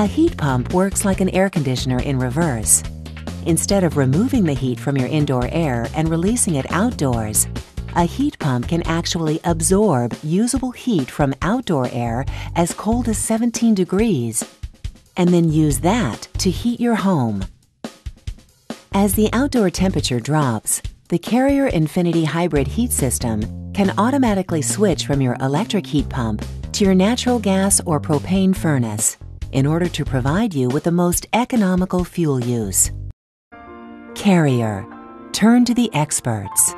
A heat pump works like an air conditioner in reverse. Instead of removing the heat from your indoor air and releasing it outdoors, a heat pump can actually absorb usable heat from outdoor air as cold as 17 degrees and then use that to heat your home. As the outdoor temperature drops, the Carrier Infinity Hybrid Heat System can automatically switch from your electric heat pump to your natural gas or propane furnace in order to provide you with the most economical fuel use. Carrier. Turn to the experts.